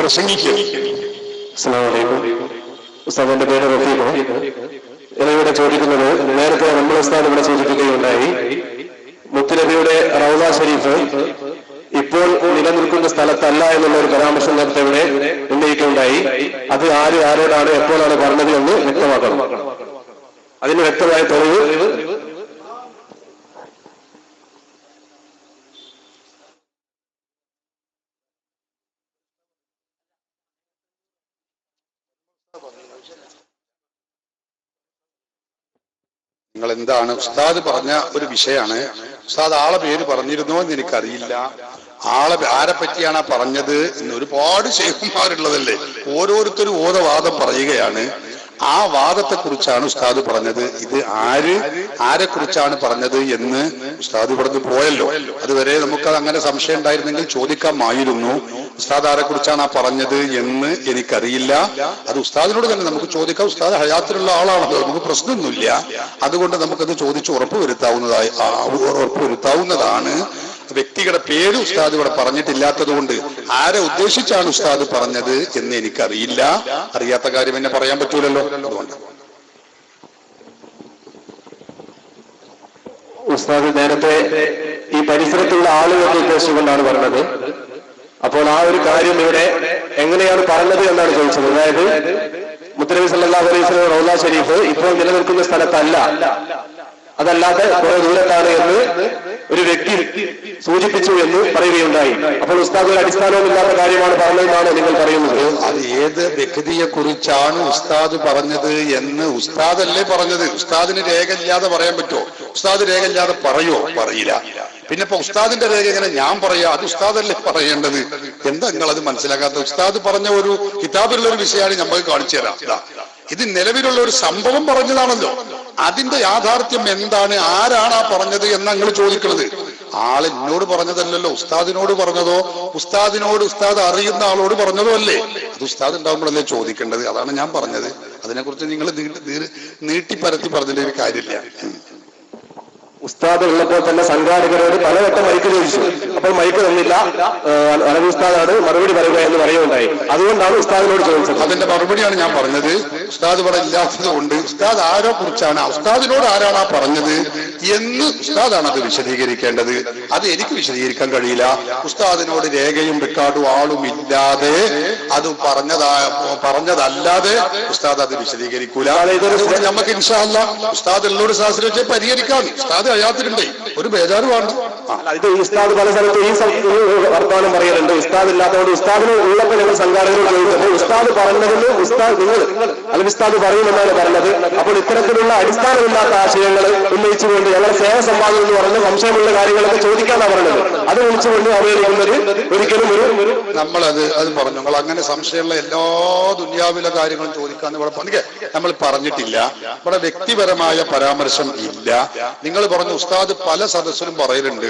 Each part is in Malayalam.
പ്രസംഗിക്കും. ഉസ്താദിന്റെ പേര് റഫീഖ്. ഇവിടെ ചോദിക്കുന്നത്, നേരത്തെ നമ്മൾ ഉസ്താദ് ഇവിടെ സൂചിപ്പിക്കുകയുണ്ടായി, മുത്തുനബിയുടെ റൗള ഷരീഫ് ഇപ്പോൾ നിലനിൽക്കുന്ന സ്ഥലത്തല്ല എന്നുള്ള ഒരു പരാമർശം നേരത്തെ ഇവിടെ ഉന്നയിക്കുകയുണ്ടായി. അത് ആരോടാണ് എപ്പോഴാണ് പറഞ്ഞത് എന്ന് വ്യക്തമാക്കണം. അതിന് വ്യക്തമായ തെളിവ് നിങ്ങൾ എന്താണ് ഉസ്താദ് പറഞ്ഞ ഒരു വിഷയമാണ്. ഉസ്താദ് ആളെ പേര് പറഞ്ഞിരുന്നോ എന്ന് എനിക്കറിയില്ല. ആരെ പറ്റിയാണ് പറഞ്ഞത് എന്ന് ഒരുപാട് ശൈഖുമാരുള്ളതല്ലേ, ഓരോരുത്തരും ഓരോ വാദം പറയുകയാണ്. ആ വാദത്തെക്കുറിച്ചാണ് ഉസ്താദ് പറഞ്ഞത്. ഇത് ആരെക്കുറിച്ചാണ് പറഞ്ഞത് എന്ന് ഉസ്താദ് ഇവിടുന്ന് പോയല്ലോ. അതുവരെ നമുക്കത് അങ്ങനെ സംശയം ഉണ്ടായിരുന്നെങ്കിൽ ചോദിക്കാമായിരുന്നു. ഉസ്താദ് ആരെക്കുറിച്ചാണ് ആ പറഞ്ഞത് എന്ന് എനിക്കറിയില്ല. അത് ഉസ്താദിനോട് തന്നെ നമുക്ക് ചോദിക്കാം. ഉസ്താദ് ഹയാത്തിലുള്ള ആളാണല്ലോ, നമുക്ക് പ്രശ്നമൊന്നുമില്ല. അതുകൊണ്ട് നമുക്കത് ചോദിച്ച് ഉറപ്പുവരുത്താവുന്നതാണ്. വ്യക്തികളുടെ പേര് ഉസ്താദ് ഇവിടെ പറഞ്ഞിട്ടില്ലാത്തത് കൊണ്ട് ആരെ ഉദ്ദേശിച്ചാണ് ഉസ്താദ് പറഞ്ഞത് എന്ന് എനിക്കറിയില്ല. അറിയാത്ത കാര്യം എന്നെ പറയാൻ പറ്റൂലല്ലോ. അതുകൊണ്ട് ഉസ്താദ് നേരത്തെ ഈ പരിസരത്തുള്ള ആളുകളെ ഉദ്ദേശിച്ചുകൊണ്ടാണ് പറഞ്ഞത്. അപ്പോൾ ആ ഒരു കാര്യം ഇവിടെ എങ്ങനെയാണ് പറഞ്ഞത് എന്നാണ് ചോദിച്ചത്. അതായത് മുത്തനബി സല്ലല്ലാഹു അലൈഹി വസല്ലം റൗള ഷരീഫ് ഇപ്പോൾ നിലനിൽക്കുന്ന സ്ഥലത്തല്ല, അതല്ലാതെ കുറെ ദൂരത്താണ് എന്ന് ഒരു വ്യക്തി സൂചിപ്പിച്ചു എന്ന് പറയുകയുണ്ടായി. അപ്പോൾ ഉസ്താദ് ഒരു അടിസ്ഥാനവുമില്ലാത്ത കാര്യമാണ് പറഞ്ഞതെന്നാണ് നിങ്ങൾ പറയുന്നത്. അത് ഏത് വ്യക്തിയെ കുറിച്ചാണ് ഉസ്താദ് പറഞ്ഞത് എന്ന് ഉസ്താദല്ലേ പറഞ്ഞത്. ഉസ്താദിന് രേഖ ഇല്ലാതെ പറയാൻ പറ്റുമോ? ഉസ്താദ് രേഖ ഇല്ലാതെ പറയില്ല. പിന്നെ ഇപ്പൊ ഉസ്താദിന്റെ രേഖ എങ്ങനെ ഞാൻ പറയാ? അത് ഉസ്താദല്ലേ പറയേണ്ടത്. എന്താ നിങ്ങളത് മനസ്സിലാക്കാത്ത? ഉസ്താദ് പറഞ്ഞ ഒരു കിതാബിലുള്ള ഒരു വിഷയമാണ് നമുക്ക് കാണിച്ചു തരാം. ഇത് നിലവിലുള്ള ഒരു സംഭവം പറഞ്ഞതാണല്ലോ. അതിന്റെ യാഥാർത്ഥ്യം എന്താണ്, ആരാണ് ആ പറഞ്ഞത് എന്ന് നിങ്ങൾ ചോദിക്കുന്നത്. ആള് എന്നോട് പറഞ്ഞതല്ലല്ലോ, ഉസ്താദിനോട് പറഞ്ഞതോ ഉസ്താദ് അറിയുന്ന ആളോട് പറഞ്ഞതോ അല്ലേ? അത് ഉസ്താദ് ഉണ്ടാകുമ്പോഴല്ലേ ചോദിക്കേണ്ടത്. അതാണ് ഞാൻ പറഞ്ഞത്. അതിനെക്കുറിച്ച് നിങ്ങൾ നീട്ടിപ്പരത്തി പറഞ്ഞതിന്റെ ഒരു കാര്യമില്ല. ഉസ്താദ് ഉള്ളപ്പോൾ തന്നെ സംഘാടകരോട് പലവട്ടം മൈക്ക് ചോദിച്ചു. അപ്പോൾ മൈക്ക് തന്നില്ല, അലവി ഉസ്താദാണ് മറുപടി പറയുക എന്ന് പറയുകയുണ്ടായി. അതുകൊണ്ടാണ് ഉസ്താദിനോട് ചോദിച്ചത്. അതിന്റെ മറുപടിയാണ് ഞാൻ പറഞ്ഞത്. ഉസ്താദ് ഇവിടെ ഇല്ലാത്തത് കൊണ്ട് ഉസ്താദ് ആരെ കുറിച്ചാണ്, ഉസ്താദിനോട് ആരാണ് ആ പറഞ്ഞത് എന്ന് ഉസ്താദാണ് അത് വിശദീകരിക്കേണ്ടത്. അത് എനിക്ക് വിശദീകരിക്കാൻ കഴിയില്ല. ഉസ്താദിനോട് രേഖയും റെക്കോർഡും ആളും ഇല്ലാതെ അത് പറഞ്ഞതല്ലാതെ ഉസ്താദ് അത് വിശദീകരിക്കൂല. നമുക്ക് ഇൻഷാ അല്ലാഹ് ഉസ്താദ് ഉള്ളൊരു ശാസ്ത്രം വെച്ച് പരിഹരിക്കാൻ. ഉസ്താദ് ഹയാത്തിലുണ്ട്, ഒരു ബേജാറുമാണ്. ഇത് ഉസ്താദ് പല സ്ഥലത്തും ഈ വർത്തമാനം പറയലുണ്ട്. ഉസ്താദ് ഇല്ലാത്തതുകൊണ്ട് ഉസ്താദിന് ഉള്ളപ്പോൾ ഞങ്ങൾ സംഘാടകരോട് ചോദിച്ചപ്പോൾ ഉസ്താദ് പറഞ്ഞതിന് ഉസ്താദ് പറയുമെന്നാണ് പറഞ്ഞത്. അപ്പോൾ ഇത്തരത്തിലുള്ള അടിസ്ഥാനമില്ലാത്ത ആശയങ്ങൾ ഉന്നയിച്ചുകൊണ്ട് ഞങ്ങൾ സേവ സമ്പാദനം എന്ന് പറഞ്ഞ് സംശയമുള്ള കാര്യങ്ങളൊക്കെ ചോദിക്കാന്നാണ് പറഞ്ഞത്. അത് വിളിച്ചുകൊണ്ട് അവതരിക്കുന്നത് ഒരിക്കലും നമ്മളത് പറഞ്ഞു. നിങ്ങൾ അങ്ങനെ സംശയമുള്ള എല്ലാ ദുനിയാവിലെ കാര്യങ്ങളും ചോദിക്കാന്ന് ഇവിടെ നമ്മൾ പറഞ്ഞിട്ടില്ല. ഇവിടെ വ്യക്തിപരമായ പരാമർശം ഇല്ല. നിങ്ങൾ പറഞ്ഞു ഉസ്താദ് പല സദസ്സിലും പറയലുണ്ട്.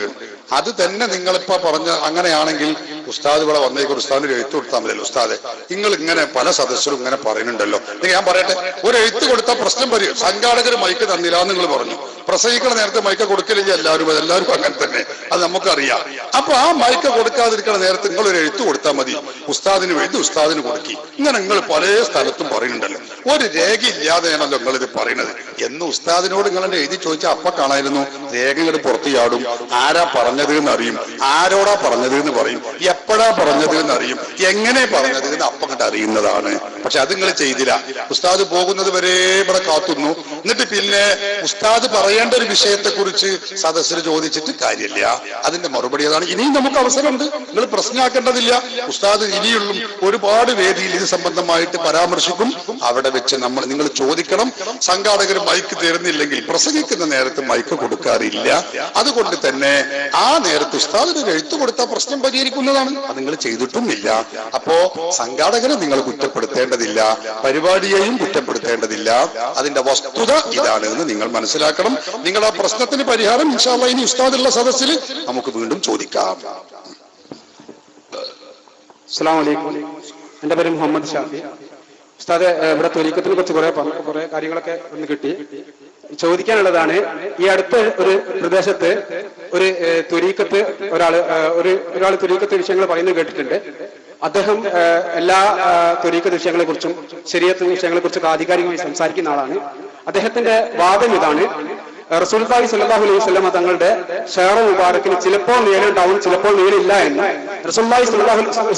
അത് തന്നെ നിങ്ങളിപ്പോ പറഞ്ഞ അങ്ങനെയാണെങ്കിൽ ഉസ്താദ് ഇവിടെ വന്നേക്ക് ഉസ്താദിന് എഴുത്ത് കൊടുത്താൽ മതിയല്ലോ. ഉസ്താദ് നിങ്ങൾ ഇങ്ങനെ പല സദസ്സിലും ഇങ്ങനെ പറയുന്നുണ്ടല്ലോ. ഞാൻ പറയട്ടെ, ഒരു എഴുത്ത് കൊടുത്താൽ പ്രശ്നം പറയും. സംഘാടകർ മൈക്ക് തന്നില്ല എന്ന് നിങ്ങൾ പറഞ്ഞു. പ്രസംഗിക്കണ നേരത്തെ മൈക്ക് കൊടുക്കലില്ല എല്ലാവരും അങ്ങനെ തന്നെ, അത് നമുക്കറിയാം. അപ്പൊ ആ മൈക്ക് കൊടുക്കാതിരിക്കണ നേരത്തെ നിങ്ങൾ ഒരു എഴുത്ത് കൊടുത്താൽ മതി. ഉസ്താദിന് എഴുതി ഉസ്താദിന് കൊടുക്കി. ഇങ്ങനെ നിങ്ങൾ പല സ്ഥലത്തും പറയുന്നുണ്ടല്ലോ. ഒരു രേഖ ഇല്ലാതെയാണല്ലോ നിങ്ങളിത് പറയുന്നത് എന്ന് ഉസ്താദിനോട് നിങ്ങളെ എഴുതി ചോദിച്ചാൽ അപ്പൊ കാണായിരുന്നു. രേഖകൾ പുറത്ത് ചാടും. ആരാ പറഞ്ഞത് എന്ന് അറിയും, ആരോടാ പറഞ്ഞത് എന്ന് പറയും, എപ്പോഴാ പറഞ്ഞത് എന്ന് അറിയും, എങ്ങനെ പറഞ്ഞത് എന്ന് അപ്പം കണ്ട് അറിയുന്നതാണ്. പക്ഷെ അത് നിങ്ങൾ ചെയ്തില്ല. ഉസ്താദ് പോകുന്നത് വരെ ഇവിടെ കാത്തുന്നു. എന്നിട്ട് പിന്നെ ഉസ്താദ് പറയേണ്ട ഒരു വിഷയത്തെ കുറിച്ച് സദസ്സിൽ ചോദിച്ചിട്ട് കാര്യമില്ല. അതിന്റെ മറുപടി അതാണ്. ഇനിയും നമുക്ക് അവസരമുണ്ട്, നിങ്ങൾ പ്രശ്നമാക്കേണ്ടതില്ല. ഉസ്താദ് ഇനിയുള്ള ഒരുപാട് വേദിയിൽ ഇത് സംബന്ധമായിട്ട് പരാമർശിക്കും. അവിടെ വെച്ച് നിങ്ങൾ ചോദിക്കണം. സംഘാടകർ മൈക്ക് തരുന്നില്ലെങ്കിൽ പ്രസംഗിക്കുന്ന നേരത്ത് മൈക്ക് കൊടുക്കാറില്ല. അതുകൊണ്ട് തന്നെ ആ നേരത്ത് ഉസ്താദിന് എഴുത്ത് കൊടുത്താൽ പ്രശ്നം പരിഹരിക്കുന്നതാണ്. അത് നിങ്ങൾ ചെയ്തിട്ടുമില്ല. അപ്പോ സംഘാടകരെ നിങ്ങൾ കുറ്റപ്പെടുത്തേണ്ടതില്ല, പരിപാടിയെയും കുറ്റപ്പെടുത്തേണ്ടതില്ല. അതിന്റെ വസ്തുത ഇതാണ് എന്ന് നിങ്ങൾ മനസ്സിലാക്കണം. നിങ്ങളുടെ പ്രശ്നത്തിന് പരിഹാരം ഇൻഷാ അല്ലാഹ് ഇനി ഉസ്താദുള്ള സദസ്സിൽ നമുക്ക് വീണ്ടും ചോദിക്കാം. അസ്സലാമു അലൈക്കും. എന്റെ പേര് മുഹമ്മദ് ഷാഫി. ഉസ്താദ് ഇവിടെ ത്വരീഖത്തിനെ കുറിച്ച് കുറെ കാര്യങ്ങളൊക്കെ ഒന്ന് കിട്ടി. ചോദിക്കാനുള്ളതാണ്, ഈ അടുത്ത ഒരു പ്രദേശത്ത് ഒരു ത്വരീഖത്ത് ഒരാൾ ത്വരീഖത്ത് വിഷയങ്ങൾ പറയുന്നത് കേട്ടിട്ടുണ്ട്. അദ്ദേഹം എല്ലാ ത്വരീഖത്ത് വിഷയങ്ങളെ കുറിച്ചും ശരീഅത്ത് വിഷയങ്ങളെ കുറിച്ചൊക്കെ ആധികാരികമായി സംസാരിക്കുന്ന ആളാണ്. അദ്ദേഹത്തിന്റെ വാദം ഇതാണ്: റസൂലുള്ളാഹി സ്വല്ലല്ലാഹു അലൈഹി വസല്ലം തങ്ങളുടെ ഷഹർ മുബാറക്കിന് ചിലപ്പോൾ നീളുണ്ടാവും, ചിലപ്പോൾ നീളില്ല എന്ന്. റസൂലുള്ളാഹി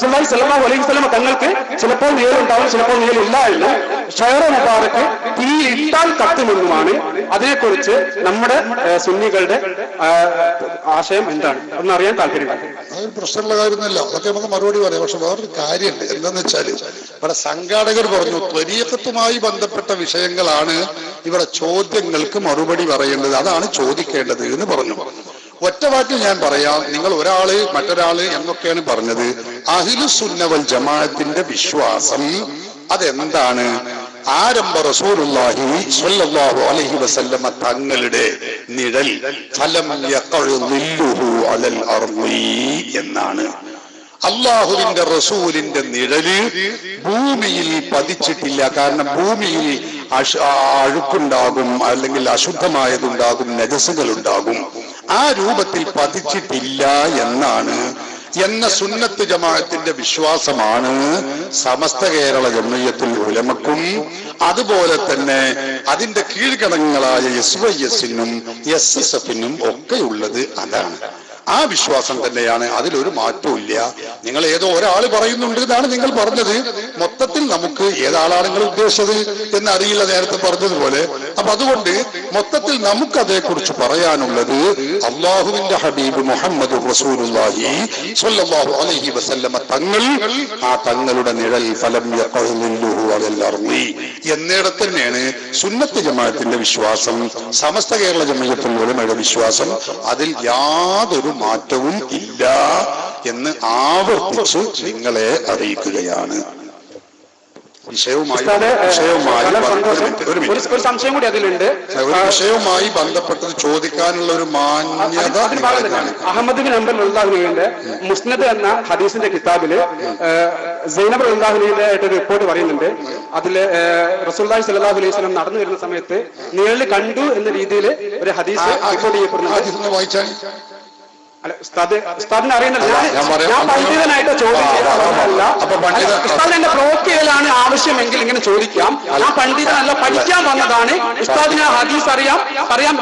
സ്വല്ലല്ലാഹു അലൈഹി വസല്ലം തങ്ങൾക്ക് ചിലപ്പോൾ നീളുണ്ടാവും, ചിലപ്പോൾ നീളില്ല എന്ന്. ഷഹർ മുബാറക്ക് തീയിട്ടാൽ കത്തുമെന്നുമാണ്. അതിനെക്കുറിച്ച് നമ്മുടെ സുന്നികളുടെ ആശയം എന്താണ് എന്നറിയാൻ താല്പര്യമുണ്ട്. അതൊരു പ്രശ്നമുള്ള കാര്യമൊന്നുമില്ല, അതൊക്കെ നമുക്ക് മറുപടി പറയാം. പക്ഷെ വേറൊരു കാര്യമുണ്ട്. എന്താന്ന് വെച്ചാല് ഇവിടെ സംഘാടകർ പറഞ്ഞു ത്വരീഖത്തുമായി ബന്ധപ്പെട്ട വിഷയങ്ങളാണ് ഇവിടെ ചോദ്യങ്ങൾക്ക് മറുപടി പറയേണ്ടത്, അതാണ് ചോദിക്കേണ്ടത് എന്ന് പറഞ്ഞു. ഒറ്റ വാക്കിൽ ഞാൻ പറയാം, നിങ്ങൾ ഒരാള് മറ്റൊരാള് എന്നൊക്കെയാണ് പറഞ്ഞത്. അഹ്ലുസുന്ന വൽ ജമാഅത്തിന്റെ വിശ്വാസം അതെന്താണ്? ആരംഭ റസൂലുള്ളാഹി സ്വല്ലല്ലാഹു അലൈഹി വസല്ലമ തങ്ങളുടെ നിഴൽ ഫലം യഖഉ ളില്ലുഹു അലൽ അർളി എന്നാണ്. അള്ളാഹുവിന്റെ റസൂലിന്റെ നിഴല് ഭൂമിയിൽ പതിച്ചിട്ടില്ല. കാരണം ഭൂമിയിൽ അഴുക്കുണ്ടാകും, അല്ലെങ്കിൽ അശുദ്ധമായതുണ്ടാകും, നജസുകൾ ഉണ്ടാകും. ആ രൂപത്തിൽ പതിച്ചിട്ടില്ല എന്ന സുന്നത്ത് ജമാഅത്തിന്റെ വിശ്വാസമാണ് സമസ്ത കേരള ജംഇയ്യത്തുൽ ഉലമക്കും അതുപോലെ തന്നെ അതിന്റെ കീഴ്ഘടകങ്ങളായ SYS-നും SSF-നും ഒക്കെ ഉള്ളത്. അതാണ് ആ വിശ്വാസം തന്നെയാണ്, അതിലൊരു മാറ്റവും ഇല്ല. നിങ്ങൾ ഏതോ ഒരാൾ പറയുന്നുണ്ട് എന്നാണ് നിങ്ങൾ പറഞ്ഞത്. മൊത്തത്തിൽ നമുക്ക് ഏതാളാണ് നിങ്ങൾ ഉദ്ദേശിച്ചത് എന്നറിയില്ല, നേരത്തെ പറഞ്ഞതുപോലെ. അപ്പൊ അതുകൊണ്ട് മൊത്തത്തിൽ നമുക്ക് അതേക്കുറിച്ച് പറയാനുള്ളത്, അള്ളാഹുവിന്റെ ഹബീബ് മുഹമ്മദ് റസൂലുള്ളാഹി സ്വല്ലല്ലാഹു അലൈഹി വസല്ലമ തങ്ങൾ, ആ തങ്ങളുടെ നിഴൽ ഫലം യഖഉ ളില്ലുഹു അലൽ അർളി എന്നിടത്ത് തന്നെയാണ് സുന്നത്ത് ജമാഅത്തിന്റെ വിശ്വാസം, സമസ്ത കേരള ജംഇയ്യത്തുൽ ഉലമയുടെ വിശ്വാസം. അതിൽ യാതൊരു മാറ്റവും ഇല്ല എന്ന് ആവർത്തിച്ച് നിങ്ങളെ അറിയിക്കുകയാണ്. വിഷയവുമായി ബന്ധപ്പെട്ടത് ചോദിക്കാനുള്ള ഒരു മാന്യത. അഹമ്മദ് ബിൻ ഹംബൽ റളിയല്ലാഹുവിന്റെ മുസ്നദ് എന്ന ഹദീസിന്റെ കിതാബില് സൈനബ് റളിയല്ലാഹുവിന്റെ ആയിട്ട് റിപ്പോർട്ട് പറയുന്നുണ്ട്. അതില് റസൂലുള്ളാഹി സ്വല്ലല്ലാഹു അലൈഹി വസല്ലം നടന്നു വരുന്ന സമയത്ത് നിഴല് കണ്ടു എന്ന രീതിയിൽ ഒരു ഹദീസ് റിപ്പോർട്ട് ചെയ്യപ്പെടുന്നു. വായിച്ചാൽ ഉസ്താദിനെ അറിയുന്നില്ല. ഞാൻ പണ്ഡിതനായിട്ട് ചോദിക്കുകയല്ല. ഉസ്താദ് എന്റെ ബ്ലോക്ക് ചെയ്യലാണ് ആവശ്യമെങ്കിൽ ഇങ്ങനെ ചോദിക്കാം. ഞാൻ പണ്ഡിതനല്ല, പഠിക്കാൻ വന്നതാണ്. ഉസ്താദിന് ഹദീസ് പറയാൻ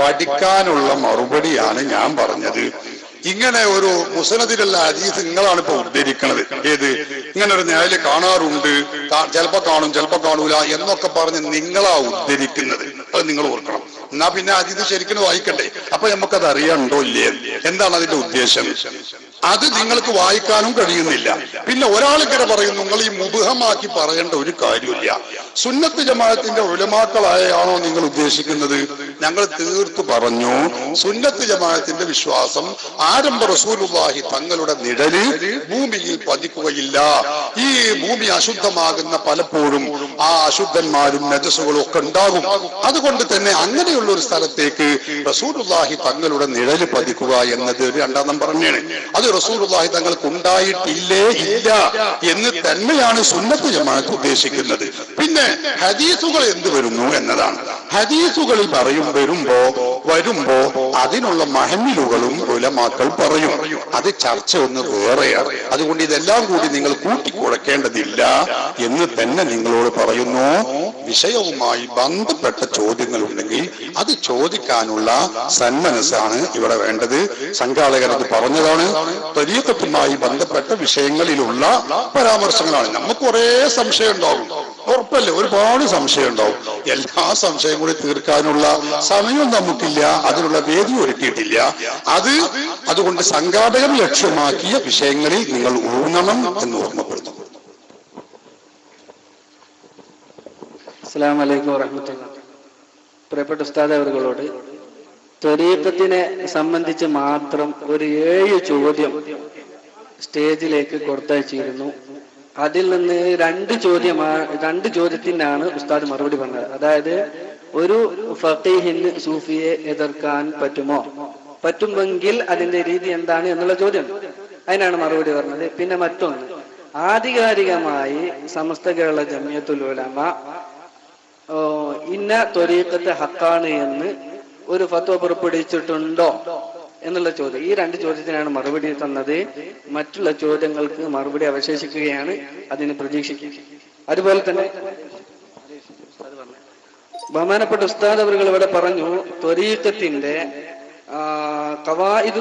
പഠിക്കാനുള്ള മറുപടിയാണ് ഞാൻ പറഞ്ഞത്. ഇങ്ങനെ ഒരു മുസ്നദിലുള്ള ഹദീസ് നിങ്ങളാണ് ഇപ്പൊ ഉദ്ധരിക്കുന്നത്. ഏത് ഇങ്ങനെ ഒരു നിഴല് കാണാറുണ്ട്, ചിലപ്പോ കാണും ചിലപ്പോ കാണൂല എന്നൊക്കെ പറഞ്ഞ് നിങ്ങളാ ഉദ്ധരിക്കുന്നത്. അത് നിങ്ങൾ ഓർക്കണം. എന്നാ പിന്നെ ഹദീസ് ശരിക്കും വായിക്കണ്ടേ? അപ്പൊ നമുക്കത് അറിയാനുണ്ടോ ഇല്ലേ? എന്താണ് അതിന്റെ ഉദ്ദേശം? അത് നിങ്ങൾക്ക് വായിക്കാനും കഴിയുന്നില്ല. പിന്നെ ഒരാളിങ്ങനെ പറയുന്നു, നിങ്ങൾ ഈ മുബഹമാക്കി പറയേണ്ട ഒരു കാര്യമില്ല. സുന്നത്ത് ജമാഅത്തിന്റെ ഉലമാക്കളായാണോ നിങ്ങൾ ഉദ്ദേശിക്കുന്നത്? ഞങ്ങൾ തീർത്തു പറഞ്ഞു, സുന്നത്ത് ജമാഅത്തിന്റെ വിശ്വാസം ആരംഭ റസൂലുള്ളാഹി തങ്ങളുടെ നിഴല് ഭൂമിയിൽ പതിക്കുകയില്ല. ഈ ഭൂമി അശുദ്ധമാകുന്ന പലപ്പോഴും ആ അശുദ്ധന്മാരും നജസുകളും ഒക്കെ ഉണ്ടാകും. അതുകൊണ്ട് തന്നെ അങ്ങനെയുള്ള ഒരു സ്ഥലത്തേക്ക് റസൂലുള്ളാഹി തങ്ങളുടെ നിഴല് പതിക്കുക എന്നത് രണ്ടാം നമ്പർ തന്നെയാണ്. അത് റസൂലുള്ളാഹി തങ്ങൾക്ക് ഉണ്ടായിട്ടില്ലേ ഇല്ല എന്ന് തന്നെയാണ് സുന്നത്ത് ജമാഅത്ത് ഉദ്ദേശിക്കുന്നത്. പിന്നെ ഹദീസുകൾ എന്ത് വരുന്നു എന്നതാണ്. ഹദീസുകളിൽ വരുമ്പോ അതിനുള്ള മഹമിലുകളും ഉലമാക്കൾ പറയും. അത് ചർച്ച ഒന്ന് വേറെയാണ്. അതുകൊണ്ട് ഇതെല്ലാം കൂടി നിങ്ങൾ കൂട്ടിക്കുഴക്കേണ്ടതില്ല എന്ന് തന്നെ നിങ്ങളോട് പറയുന്നു. വിഷയവുമായി ബന്ധപ്പെട്ട ചോദ്യങ്ങൾ ഉണ്ടെങ്കിൽ അത് ചോദിക്കാനുള്ള സന്മനസ്സാണ് ഇവിടെ വേണ്ടത്. സംഘാടകർ അത് പറഞ്ഞതാണ്. ത്വരീഖത്തുമായി ബന്ധപ്പെട്ട വിഷയങ്ങളിലുള്ള പരാമർശങ്ങളാണ്. നമുക്ക് കുറെ സംശയം ഉണ്ടാവും, ഉറപ്പല്ലേ? ഒരുപാട് സംശയം ഉണ്ടാവും. എല്ലാ സംശയം കൂടി തീർക്കാനുള്ള സമയം നമുക്കില്ല, അതിനുള്ള വേദി ഒരുക്കിയിട്ടില്ല. അതുകൊണ്ട് സംഘാടകർ ലക്ഷ്യമാക്കിയ വിഷയങ്ങളിൽ നിങ്ങൾ ഊന്നണം എന്ന് ഓർമ്മപ്പെടുത്തുന്നു. അസ്സലാമു അലൈക്കും വറഹ്മത്തുള്ളാഹി. പ്രിയപ്പെട്ട ഉസ്താദ് അവர்களോട് ത്വരീഖത്തിനെ സംബന്ധിച്ച് മാത്രം ഒരു 7 ചോദ്യം സ്റ്റേജിലേക്ക് കൊടുത്തയച്ചിരുന്നു. അതിൽ നിന്ന് 2 ചോദ്യത്തിനാണ് ഉസ്താദ് മറുപടി പറഞ്ഞത്. അതായത്, ഒരു ഫഖീഹിന് സൂഫിയെ എതിർക്കാൻ പറ്റുമോ, പറ്റുമെങ്കിൽ അതിന്റെ രീതി എന്താണ് എന്നുള്ള ചോദ്യം, അതിനാണ് മറുപടി പറഞ്ഞത്. പിന്നെ മറ്റൊന്ന്, ആധികാരികമായി സമസ്ത കേരള ജംഇയ്യത്തുൽ ഉലമ ഇന്ന ത്വരീഖത്ത് ഹക്കാണ് എന്ന് ഒരു ഫത്വ പുറപ്പെടുവിച്ചിട്ടുണ്ടോ എന്നുള്ള ചോദ്യം, ഈ 2 ചോദ്യത്തിനാണ് മറുപടി തന്നത്. മറ്റുള്ള ചോദ്യങ്ങൾക്ക് മറുപടി അവശേഷിക്കുകയാണ്, അതിന് പ്രതീക്ഷിക്കും. അതുപോലെ തന്നെ ബഹുമാനപ്പെട്ട ഉസ്താദ് അവர்கள் ഇവിടെ പറഞ്ഞു, ത്വരീഖത്തിന്റെ ഖവായിദു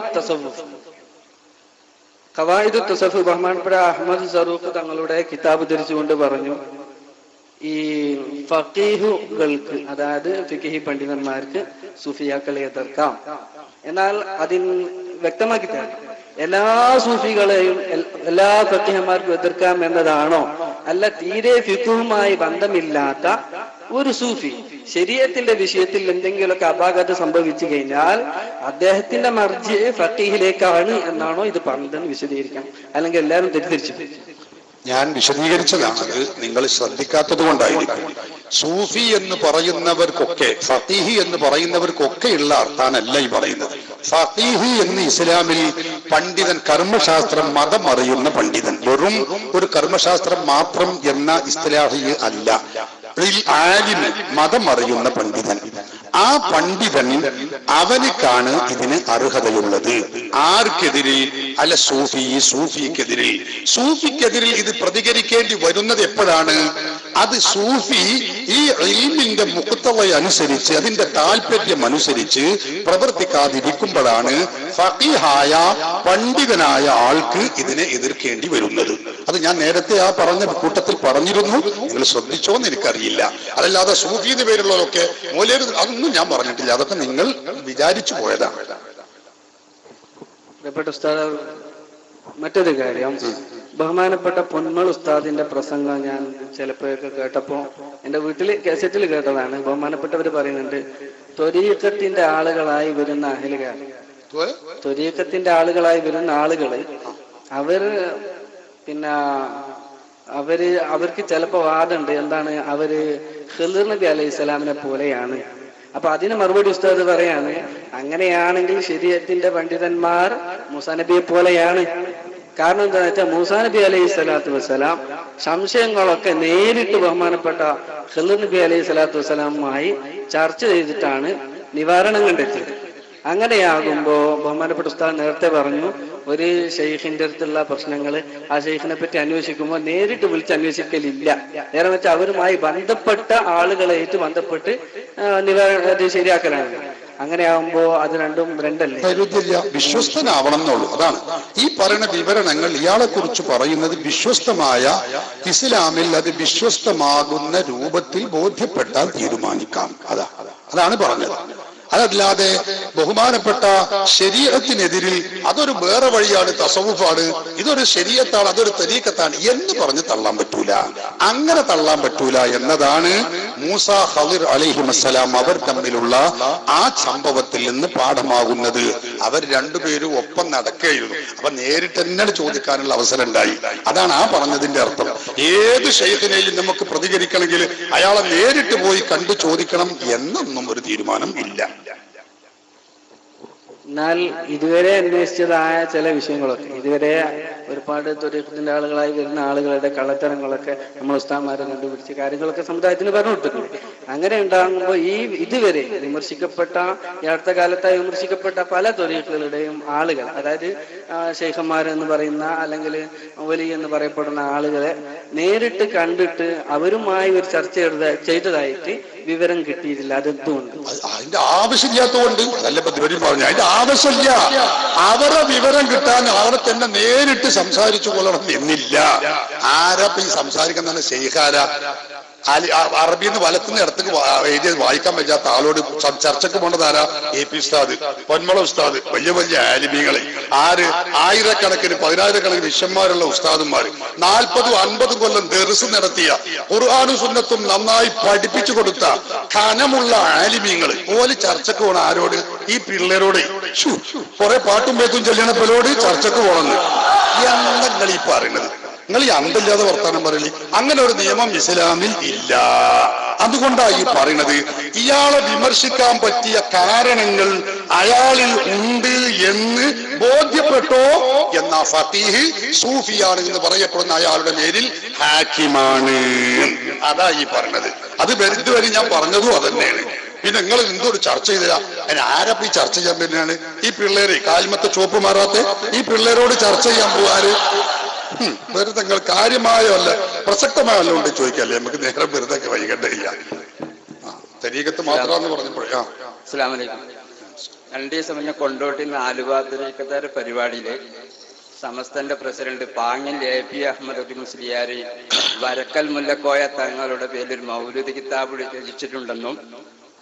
തസവ്വുഫ് ബഹുമാനപ്പെട്ട അഹ്മദ് സറൂഖ് തങ്ങളുടെ കിതാബ് ധരിച്ചുകൊണ്ട് പറഞ്ഞു, ഈ ഫഖീഹുകൾക്ക്, അതായത് ഫിഖ്ഹി പണ്ഡിതന്മാർക്ക് സൂഫിയാക്കളെ എതിർക്കാം. എന്നാൽ അതിൽ വ്യക്തമാക്കി തരാം, എല്ലാ സൂഫികളെയും എല്ലാ ഫഖീഹന്മാർക്കും എതിർക്കാം എന്നതാണോ? അല്ല, തീരെ ഫിഖ്ഹുമായി ബന്ധമില്ലാത്ത ഒരു സൂഫി ശരീഅത്തിന്റെ വിഷയത്തിൽ എന്തെങ്കിലുമൊക്കെ അപാകത സംഭവിച്ചു കഴിഞ്ഞാൽ അദ്ദേഹത്തിന്റെ മർജി ഫഖീഹിലേക്കാണ് എന്നാണോ ഇത് പറഞ്ഞതെന്ന് വിശദീകരിക്കാം, അല്ലെങ്കിൽ എല്ലാവരും തെറ്റിദ്ധരിച്ചു. ഞാൻ വിശദീകരിച്ചതാണത്, നിങ്ങൾ ശ്രദ്ധിക്കാത്തത് കൊണ്ടായിരിക്കും. സൂഫി എന്ന് പറയുന്നവർക്കൊക്കെ, ഫഖീഹി എന്ന് പറയുന്നവർക്കൊക്കെ ഉള്ള അർത്ഥാനല്ല ഈ പറയുന്നത്. ഫഖീഹി എന്ന് ഇസ്ലാമിൽ പണ്ഡിതൻ, കർമ്മശാസ്ത്രം, മതം അറിയുന്ന പണ്ഡിതൻ, വെറും ഒരു കർമ്മശാസ്ത്രം മാത്രം എന്ന ഇസ്തിലാഹി അല്ല. ആലിം, മതം അറിയുന്ന പണ്ഡിതൻ. ആ പണ്ഡിതൻ അവനിക്കാണ് ഇതിന് അർഹതയുള്ളത്. ആർക്കെതിരെ? അല്ല, സൂഫിക്കെതിരെ. സൂഫിക്കെതിരിൽ ഇത് പ്രതികരിക്കേണ്ടി വരുന്നത് എപ്പോഴാണ്? അത് സൂഫി ഈ ഇൽമിന്റെ മുഖ്തവ അനുസരിച്ച്, അതിന്റെ താല്പര്യം അനുസരിച്ച് പ്രവർത്തിക്കാതിരിക്കുമ്പോഴാണ് ഫഖീഹായ പണ്ഡിതനായ ആൾക്ക് ഇതിനെ എതിർക്കേണ്ടി വരുന്നത്. അത് ഞാൻ നേരത്തെ ആ പറഞ്ഞ കൂട്ടത്തിൽ പറഞ്ഞിരുന്നു, നിങ്ങൾ ശ്രദ്ധിച്ചോന്ന് എനിക്കറിയില്ല. അതല്ലാതെ സൂഫിയുടെ പേരുള്ളതൊക്കെ മൂലേര്, അതൊന്നും ഞാൻ പറഞ്ഞിട്ടില്ല. അതൊക്കെ നിങ്ങൾ വിചാരിച്ചു പോയതാണ്. മറ്റൊരു കാര്യം, ബഹുമാനപ്പെട്ട പൊന്മൾ ഉസ്താദിന്റെ പ്രസംഗം ഞാൻ ചിലപ്പോഴൊക്കെ കേട്ടപ്പോ, എന്റെ വീട്ടില് കാസറ്റിൽ കേട്ടതാണ്. ബഹുമാനപ്പെട്ടവർ പറയുന്നുണ്ട്, ത്വരീഖത്തിന്റെ ആളുകളായി വരുന്ന അഹ്ലുകാർ, ത്വരീഖത്തിന്റെ ആളുകളായി വരുന്ന ആളുകള് അവർക്ക് ചിലപ്പോ വാദമുണ്ട്. എന്താണ്? അവര് ഖിളിർ നബി അലൈഹി സ്വലാമിനെ പോലെയാണ്. അപ്പൊ അതിന് മറുപടി ഉസ്താദ് പറയാണ്, അങ്ങനെയാണെങ്കിൽ ശരീഅത്തിന്റെ പണ്ഡിതന്മാർ മൂസാ നബിയെ പോലെയാണ്. കാരണം എന്താണെന്ന് വെച്ചാൽ മൂസാ നബി അലൈഹി സ്വലാത്തു വസ്സലാം സംശയങ്ങളൊക്കെ നേരിട്ട് ബഹുമാനപ്പെട്ട ഖിളിർ നബി അലൈഹി സ്വലാത്തു വസ്സലാമുമായി ചർച്ച ചെയ്തിട്ടാണ് നിവാരണം കണ്ടെത്തിയത്. അങ്ങനെയാകുമ്പോ ബഹുമാനപ്പെട്ട ഉസ്താദ് നേരത്തെ പറഞ്ഞു, ഒരു ഷെയ്ഖിന്റെ അടുത്തുള്ള പ്രശ്നങ്ങൾ ആ ഷെയ്ഖിനെ പറ്റി അന്വേഷിക്കുമ്പോൾ നേരിട്ട് വിളിച്ച് അന്വേഷിക്കലില്ല. നേരെ വെച്ചാൽ അവരുമായി ബന്ധപ്പെട്ട ആളുകളായിട്ട് ബന്ധപ്പെട്ട് നിവാരണം ശരിയാക്കലാണ്. അങ്ങനെയാകുമ്പോ അത് രണ്ടല്ലേ? വിശ്വസ്തനാവണം എന്നുള്ളൂ. അതാണ് ഈ പറയുന്ന വിവരണങ്ങൾ ഇയാളെ കുറിച്ച് പറയുന്നത്. വിശ്വസ്തമായ ഇസ്ലാമിൽ അത് വിശ്വസ്തമാകുന്ന രൂപത്തിൽ ബോധ്യപ്പെട്ടാൽ തീരുമാനിക്കാം. അതാണ് പറഞ്ഞത്. അതല്ലാതെ ബഹുമാനപ്പെട്ട ശരീഅത്തിനെതിരിൽ അതൊരു വേറെ വഴിയാണ്, തസവുഫാണ്, ഇതൊരു ശരീഅത്താണ്, അതൊരു തരീഖത്താണ് എന്ന് പറഞ്ഞ് തള്ളാൻ പറ്റൂല. അങ്ങനെ തള്ളാൻ പറ്റൂല എന്നതാണ് മൂസ ഖളിർ അലൈഹിസ്സലാം അവർ തമ്മിലുള്ള ആ സംഭവത്തിൽ നിന്ന് പാഠമാകുന്നത്. അവർ രണ്ടുപേരും ഒപ്പം നടക്കുകയായിരുന്നു. അപ്പൊ നേരിട്ട് തന്നെ ചോദിക്കാനുള്ള അവസരം ഉണ്ടായി. അതാണ് ആ പറഞ്ഞതിന്റെ അർത്ഥം. ഏത് ശൈഖിനെയും നമുക്ക് പ്രതികരിക്കണമെങ്കിൽ അയാളെ നേരിട്ട് പോയി കണ്ടു ചോദിക്കണം എന്നൊന്നും ഒരു തീരുമാനം ഇല്ല. എന്നാൽ ഇതുവരെ അന്വേഷിച്ചതായ ചില വിഷയങ്ങളൊക്കെ, ഇതുവരെ ഒരുപാട് ത്വരീഖത്തിന്റെ ആളുകളായി വരുന്ന ആളുകളുടെ കള്ളത്തരങ്ങളൊക്കെ നമ്മൾ ഉസ്താദ്മാരെ കണ്ടുപിടിച്ച കാര്യങ്ങളൊക്കെ സമുദായത്തിന് പറഞ്ഞു കൊടുത്തിട്ടുണ്ട്. അങ്ങനെ ഉണ്ടാകുമ്പോൾ ഇതുവരെ വിമർശിക്കപ്പെട്ട, ഈ അടുത്ത കാലത്തായി വിമർശിക്കപ്പെട്ട പല ത്വരീഖുകളുടെയും ആളുകൾ, അതായത് ശൈഖന്മാരെന്ന് പറയുന്ന അല്ലെങ്കിൽ വലി എന്ന് പറയപ്പെടുന്ന ആളുകളെ നേരിട്ട് കണ്ടിട്ട് അവരുമായി ഒരു ചർച്ച ചെയ്തതായിട്ട് വിവരം കിട്ടിയിട്ടില്ല. അതെന്തുകൊണ്ട്? അതിന്റെ ആവശ്യമില്ലാത്തതുകൊണ്ട്. നല്ല പറഞ്ഞു, അതിന്റെ ആവശ്യമില്ല. അവരുടെ വിവരം കിട്ടാൻ അവരെ തന്നെ നേരിട്ട് സംസാരിച്ചു കൊള്ളണം എന്നില്ല. ആരാ ഈ സംസാരിക്കുന്ന ശൈഖാരാ? അറബിന്ന് വലത്തുനിന്ന് ഇടത്തേക്ക് എഴുതിയത് വായിക്കാൻ പറ്റാത്ത ആളോട് ചർച്ചക്ക് പോണ്ടതാരാ? AP ഉസ്താദ്, പൊന്മള ഉസ്താദ്, വലിയ വലിയ ആലിമീങ്ങളെ, ആയിരക്കണക്കിന് 10,000കണക്കിന് വിശ്വന്മാരുള്ള ഉസ്താദുമാർ, 40-50 കൊല്ലം ദർസ് നടത്തിയ, ഖുർആനും സുന്നത്തും നന്നായി പഠിപ്പിച്ചു കൊടുത്ത ഖനമുള്ള ആലിമീങ്ങൾ പോലെ ചർച്ചക്ക് പോണ ആരോട്? ഈ പിള്ളേരോട്. കുറെ പാട്ടും പേത്തും ചെല്ലണപ്പോലോട് ചർച്ചക്ക് പോണെന്ന് നിങ്ങൾ ഈ പറയുന്നത്? നിങ്ങൾ ഈ അന്തല്ലാതെ വർത്താനം പറയില്ലേ? അങ്ങനെ ഒരു നിയമം ഇസ്ലാമിൽ ഇല്ല. അതുകൊണ്ടാണ് ഈ പറയുന്നത്. ഇയാളെ വിമർശിക്കാൻ പറ്റിയ കാരണങ്ങൾ അയാളിൽ ഉണ്ട് എന്ന് ബോധ്യപ്പെട്ടോ എന്ന ഫഖീഹ് സൂഫിയാണ് എന്ന് പറയപ്പെടുന്ന അയാളുടെ പേരിൽ ഹാക്കിമാണ്. അതാ ഈ പറഞ്ഞത്. അത് ഇതുവരെ ഞാൻ പറഞ്ഞതും അതന്നെയാണ്. പിന്നെ നിങ്ങൾ എന്തോട് ചർച്ച ചെയ്തില്ല. അതിന് ആരപ്പ ഈ ചർച്ച ചെയ്യാൻ പിന്നെയാണ് ഈ പിള്ളേര് കാൽമത്തെ ചോപ്പ് മാറാത്ത ഈ പിള്ളേരോട് ചർച്ച ചെയ്യാൻ പോവാറ്? വെറുതെ നിങ്ങൾ കാര്യമായല്ല പ്രസക്തമായല്ലോ കൊണ്ട് ചോദിക്കല്ലേ, നമുക്ക് നേരെ വെറുതെ വൈകണ്ടില്ല. തരീകത്ത് മാത്രമെന്ന് പറഞ്ഞപ്പോഴേ അസ്സലാമു അലൈക്കും. 2 ദിവസം മുന്നേ കൊണ്ടോട്ടി നാലുപാത്തിരിക്കത്തെ പരിപാടിയില് സമസ്തന്റെ പ്രസിഡന്റ് പാങ്ങിൽ AP അഹമ്മദ് അലി മുസ്ലിയാർ വരക്കൽ മുല്ലക്കോയ തങ്ങളുടെ പേരിൽ മൗലൂദ് കിതാബ് രചിച്ചിട്ടുണ്ടെന്നും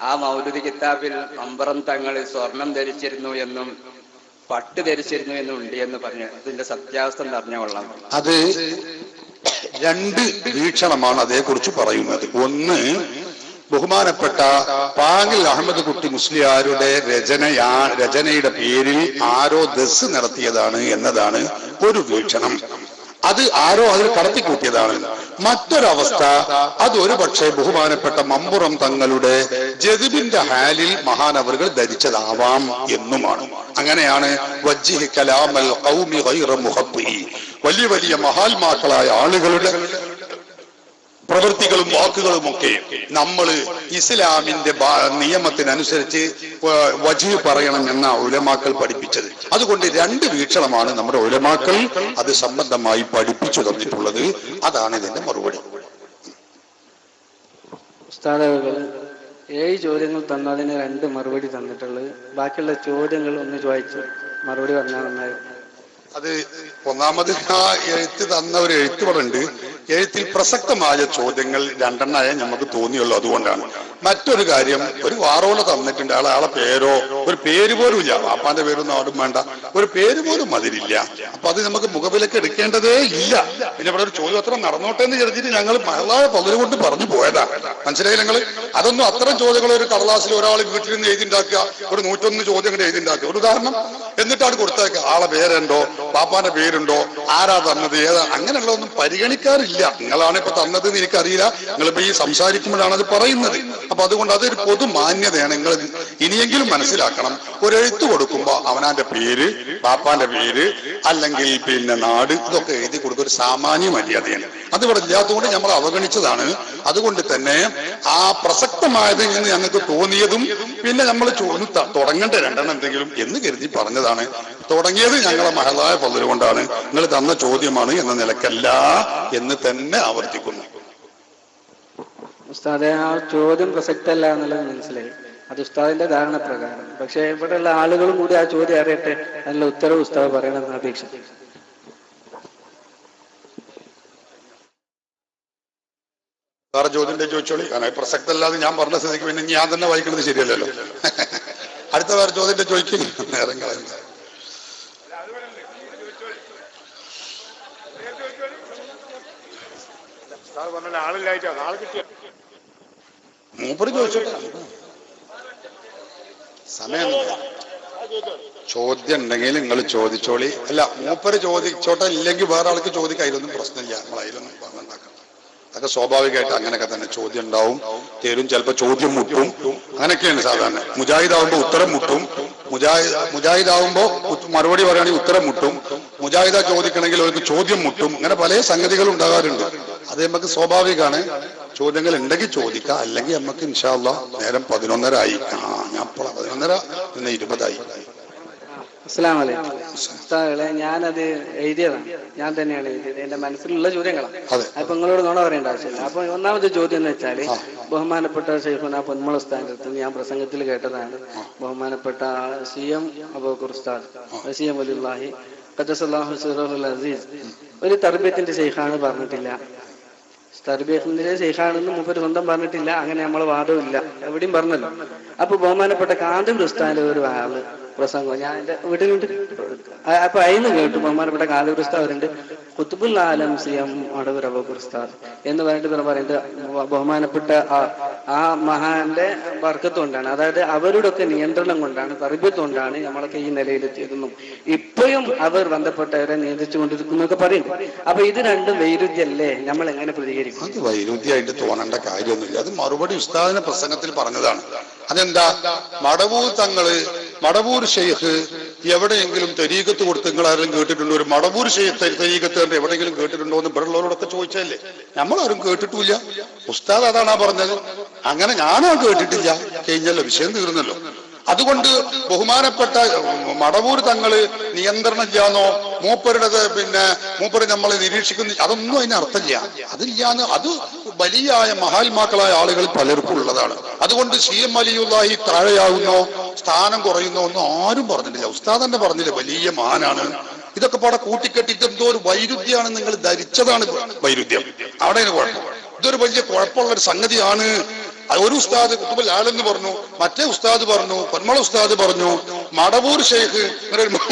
ആ മൗലൂദ് കിതാബിൽ അമ്പറം തങ്ങൾ സ്വർണം ധരിച്ചിരുന്നു എന്നും പട്ട് ധരിച്ചിരുന്നു എന്നും ഉണ്ട് എന്ന് പറഞ്ഞു. അതിന്റെ സത്യാവസ്ഥ അറിഞ്ഞ കൊള്ളാം. അത് 2 വീക്ഷണമാണ് അതേക്കുറിച്ച് പറയുന്നത്. ഒന്ന്, ബഹുമാനപ്പെട്ട പാങ്ങിൽ അഹമ്മദ് കുട്ടി മുസ്ലിയാരുടെ രചനയുടെ പേരിൽ ആരോ ദസ് നടത്തിയതാണ് എന്നതാണ് ഒരു വീക്ഷണം. അത് ആരോ അതിൽ കടത്തിക്കൂട്ടിയതാണ്. മറ്റൊരവസ്ഥ, അത് ഒരു പക്ഷേ ബഹുമാനപ്പെട്ട മമ്പുറം തങ്ങളുടെ ജദിബിന്റെ ഹാലിൽ മഹാനവറുകൾ ധരിച്ചതാവാം എന്നുമാണ്. അങ്ങനെയാണ് വജ്ജിഹ് കലാമൽ ഖൗമി ഗൈറ മുഹബ്ബി, വലിയ വലിയ മഹാത്മാക്കളായ ആളുകളുടെ പ്രവൃത്തികളും വാക്കുകളും ഒക്കെ നമ്മൾ ഇസ്ലാമിന്റെ നിയമത്തിനനുസരിച്ച് വജ്ഹ് പറയണം എന്ന ഉലമാക്കൾ പഠിപ്പിച്ചത്. അതുകൊണ്ട് 2 വീക്ഷണമാണ് നമ്മുടെ ഉലമാക്കൾ അത് സംബന്ധമായി പഠിപ്പിച്ചു തന്നിട്ടുള്ളത്. അതാണ് ഇതിന്റെ മറുപടി. ഉസ്താദുകൾ 7 ചോദ്യങ്ങൾ തന്നതിന് 2 മറുപടി തന്നിട്ടുള്ളത്. ബാക്കിയുള്ള ചോദ്യങ്ങൾ ഒന്ന് ചോദിച്ചു മറുപടി പറഞ്ഞാൽ നന്നായിരുന്നു. അത് ഒന്നാമത് ആ എഴുത്ത് തന്ന ഒരു എഴുത്തുകളുണ്ട്. എഴുത്തിൽ പ്രസക്തമായ ചോദ്യങ്ങൾ 2 എണ്ണമേ നമുക്ക് തോന്നിയുള്ളൂ. അതുകൊണ്ടാണ്. മറ്റൊരു കാര്യം, ഒരു വാറോല തന്നിട്ടുണ്ട്. ആളെ പേരോ ഒരു പേര് പോലും ഇല്ല. വാപ്പാന്റെ പേരൊന്നും ആടും വേണ്ട, ഒരു പേര് പോലും അതിലില്ല. അപ്പൊ അത് നമുക്ക് മുഖവിലേക്ക് എടുക്കേണ്ടതേ ഇല്ല. പിന്നെ ഇവിടെ ഒരു ചോദ്യോത്തരം നടന്നോട്ടെ എന്ന് കരുതിയിട്ട് ഞങ്ങൾ മഹളായ പകരുകൊണ്ട് പറഞ്ഞു പോയതാ. മനസ്സിലായി നിങ്ങൾ? അതൊന്നും അത്തരം ചോദ്യങ്ങൾ ഒരു കടലാസിൽ ഒരാൾ വീട്ടിൽ നിന്ന് എഴുതിണ്ടാക്കുക, ഒരു 101 ചോദ്യങ്ങൾ എഴുതിണ്ടാക്കുക, ഒരു ഉദാഹരണം, എന്നിട്ടാണ് കൊടുത്തേക്കുക. ആളെ പേരുണ്ടോ, പാപ്പാന്റെ പേരുണ്ടോ, ആരാ തന്നത്, ഏതാ, അങ്ങനെയുള്ളതൊന്നും പരിഗണിക്കാറില്ല. നിങ്ങളാണ് ഇപ്പൊ തന്നത് എന്ന് എനിക്കറിയില്ല. നിങ്ങളിപ്പോ ഈ സംസാരിക്കുമ്പോഴാണ് അത് പറയുന്നത്. അപ്പൊ അതുകൊണ്ട് അതൊരു പൊതു മാന്യതയാണ്. നിങ്ങൾ ഇനിയെങ്കിലും മനസ്സിലാക്കണം. ഒരു എഴുത്ത് കൊടുക്കുമ്പോ അവനാന്റെ പേര്, പാപ്പാന്റെ പേര്, അല്ലെങ്കിൽ പിന്നെ നാട്, ഇതൊക്കെ എഴുതി കൊടുക്കുക ഒരു സാമാന്യ മര്യാദയാണ്. അതിവിടെ ഇല്ലാത്തതുകൊണ്ട് നമ്മൾ അവഗണിച്ചതാണ്. അതുകൊണ്ട് തന്നെ ആ പ്രസക്തമായത് എന്ന് ഞങ്ങൾക്ക് തോന്നിയതും പിന്നെ നമ്മൾ തുടങ്ങേണ്ട 2 എണ്ണം എന്തെങ്കിലും എന്ന് കരുതി പറഞ്ഞതാണ്. തുടങ്ങിയത് ഞങ്ങളെ മഹളായ പതിര് കൊണ്ടാണ്. നിങ്ങൾ തന്ന ചോദ്യമാണ് എന്ന നിലക്കല്ല എന്ന് തന്നെ ആവർത്തിക്കുന്നു. ഉസ്താദെ, ആ ചോദ്യം പ്രസക്തല്ല എന്നുള്ളത് മനസ്സിലായി. അത് ഉസ്താദിന്റെ ധാരണ പ്രകാരം. പക്ഷെ ഇവിടെയുള്ള ആളുകളും കൂടി ആ ചോദ്യം അറിയട്ടെ, അതിനുള്ള ഉത്തരവ് ഉസ്താദ് പറയണമെന്ന് അപേക്ഷിച്ചു. വേറെ ചോദ്യം ചോദിച്ചോളി. കാരണം പ്രസക്തല്ലാതെ ഞാൻ പറഞ്ഞ സ്ഥിതിക്ക് പിന്നെ ഞാൻ തന്നെ വായിക്കുന്നത് ശരിയല്ലല്ലോ. അടുത്ത വേറെ ചോദ്യം ചോദിക്കും. നേരം കളയുന്നത് മൂപ്പര് ചോദിച്ചോട്ടെ. സമയം ചോദ്യം ഉണ്ടെങ്കിൽ നിങ്ങൾ ചോദിച്ചോളി. അല്ല, മൂപ്പര് ചോദിച്ചോട്ടെ, ഇല്ലെങ്കിൽ വേറെ ആൾക്ക് ചോദിക്കാം. അതിലൊന്നും പ്രശ്നമില്ല. നമ്മൾ അതിലൊന്നും ഉണ്ടാക്കണം. അതൊക്കെ സ്വാഭാവികമായിട്ട് അങ്ങനെയൊക്കെ തന്നെ ചോദ്യം ഉണ്ടാവും. തരും, ചിലപ്പോൾ ചോദ്യം മുട്ടും. അങ്ങനെയൊക്കെയാണ് സാധാരണ. മുജാഹിദാവുമ്പോ ഉത്തരം മുട്ടും. മുജാഹിദാവുമ്പോ മറുപടി പറയുകയാണെങ്കിൽ ഉത്തരം മുട്ടും. മുജാഹിദ ചോദിക്കണമെങ്കിൽ അവർക്ക് ചോദ്യം മുട്ടും. അങ്ങനെ പല സംഗതികളും ഉണ്ടാകാറുണ്ട്. അത് നമുക്ക് സ്വാഭാവികമാണ്. ചോദ്യങ്ങൾ ഉണ്ടെങ്കിൽ ചോദിക്കാം, അല്ലെങ്കിൽ നമുക്ക് ഇൻഷാ അല്ലാഹ് നേരം 11:30 ആയി. ഞാൻ 11:30 പിന്നെ 20 ആയി. അസ്സലാമു അലൈക്കും. ഉസ്താദുകളെ, ഞാനത് എഴുതിയതാണ്. ഞാൻ തന്നെയാണ് എഴുതിയത്. എന്റെ മനസ്സിലുള്ള ചോദ്യങ്ങളാണ്. അപ്പൊ നിങ്ങളോട് നുണ പറയേണ്ട ആവശ്യമില്ല. അപ്പൊ ഒന്നാമത്തെ ചോദ്യം എന്ന് വെച്ചാല്, ബഹുമാനപ്പെട്ട ശൈഖുന പൊന്മുള ഉസ്താദിന്റെ ഞാൻ പ്രസംഗത്തിൽ കേട്ടതാണ്. ബഹുമാനപ്പെട്ട CM അബൂബക്കർ ഉസ്താദ്, CM വലിയുല്ലാഹി ഖദ്ദസല്ലാഹു സിറഹുൽ അസീസ് ഒരു തർബിയത്തിന്റെ ശൈഖാണ് പറഞ്ഞിട്ടില്ല. തർബിയത്തിന്റെ ശൈഖാണെന്ന് മൂപ്പര് സ്വന്തം പറഞ്ഞിട്ടില്ല. അങ്ങനെ നമ്മളെ വാദവും ഇല്ല, എവിടെയും പറഞ്ഞല്ലോ. അപ്പൊ ബഹുമാനപ്പെട്ട കാന്തപുര ഉസ്താദിന്റെ ഒരു ആള് പ്രസംഗം ഞാൻ എന്റെ വീട്ടിലുണ്ട്. അപ്പൊ അതിന് കേട്ടു ബഹുമാനപ്പെട്ട കാന്തപുര ഉസ്താദുണ്ട്, ഖുത്ബുൽ ആലം CM അടൂർ അബൂബക്കർ ഉസ്താദ് എന്ന് പറഞ്ഞിട്ട് പറയുന്നത് ബഹുമാനപ്പെട്ട ആ മഹാന്റെ ബർക്കത്ത് കൊണ്ടാണ്, അതായത് അവരുടെ ഒക്കെ നിയന്ത്രണം കൊണ്ടാണ്, തർബിയത്ത് കൊണ്ടാണ് നമ്മളൊക്കെ ഈ നിലയിലെത്തിയതെന്നും ഇപ്പോഴും അവർ ബന്ധപ്പെട്ടവരെ നിയന്ത്രിച്ചു കൊണ്ടിരിക്കുന്നൊക്കെ പറയുന്നു. അപ്പൊ ഇത് രണ്ടും വൈരുദ്ധ്യല്ലേ? നമ്മൾ എങ്ങനെ പ്രതികരിക്കും? അത് വൈരുദ്ധ്യമായിട്ട് തോന്നേണ്ട കാര്യമൊന്നുമില്ല. അത് മറുപടി ഉസ്താദിന്റെ പ്രസംഗത്തിൽ പറഞ്ഞതാണ്. അതെന്താ? മടവൂർ തങ്ങള്, മടവൂർ ഷെയ്ഖ് എവിടെയെങ്കിലും തരീകത്ത് കൊടുത്ത് നിങ്ങൾ ആരെങ്കിലും കേട്ടിട്ടുണ്ടോ? ഒരു മടവൂർ തരീകത്ത് എവിടെയെങ്കിലും കേട്ടിട്ടുണ്ടോ എന്ന് ഇവിടെയുള്ളവരോടൊക്കെ ചോദിച്ചല്ലേ. നമ്മളാരും കേട്ടിട്ടില്ല. ഉസ്താദ് അതാണാ പറഞ്ഞത്. അങ്ങനെ ഞാനാ കേട്ടിട്ടില്ല. കഴിഞ്ഞല്ലോ, വിഷയം തീർന്നല്ലോ. അതുകൊണ്ട് ബഹുമാനപ്പെട്ട മടവൂർ തങ്ങള് നിയന്ത്രണമില്ലാന്നോ മൂപ്പരുടേത് മൂപ്പര് നമ്മളെ നിരീക്ഷിക്കുന്ന അതൊന്നും അതിന് അർത്ഥമില്ല. അതില്ലാന്ന് അത് വലിയായ മഹാത്മാക്കളായ ആളുകൾ പലർക്കും ഉള്ളതാണ്. അതുകൊണ്ട് CM വലിയുള്ളാഹി താഴെയാകുന്നോ സ്ഥാനം കുറയുന്നോ ഒന്നും ആരും പറഞ്ഞിട്ടില്ല. ഉസ്താദ് തന്നെ പറഞ്ഞില്ല വലിയ മഹാനാണ്. ഇതൊക്കെ പാടെ കൂട്ടിക്കെട്ടി ഇതെന്തോ ഒരു വൈരുദ്ധ്യമാണ് നിങ്ങൾ ധരിച്ചതാണ് വൈരുദ്ധ്യം. അവിടെ കുഴപ്പം. ഇതൊരു വലിയ കുഴപ്പമുള്ള ഒരു സംഗതിയാണ്. ഒരു ഉസ്താദ് കുത്തുബൽ ആലെന്ന് പറഞ്ഞു, മറ്റേ ഉസ്താദ് പറഞ്ഞു, പൊന്മള ഉസ്താദ് പറഞ്ഞു, മടവൂർ ഷെയ്ഖ്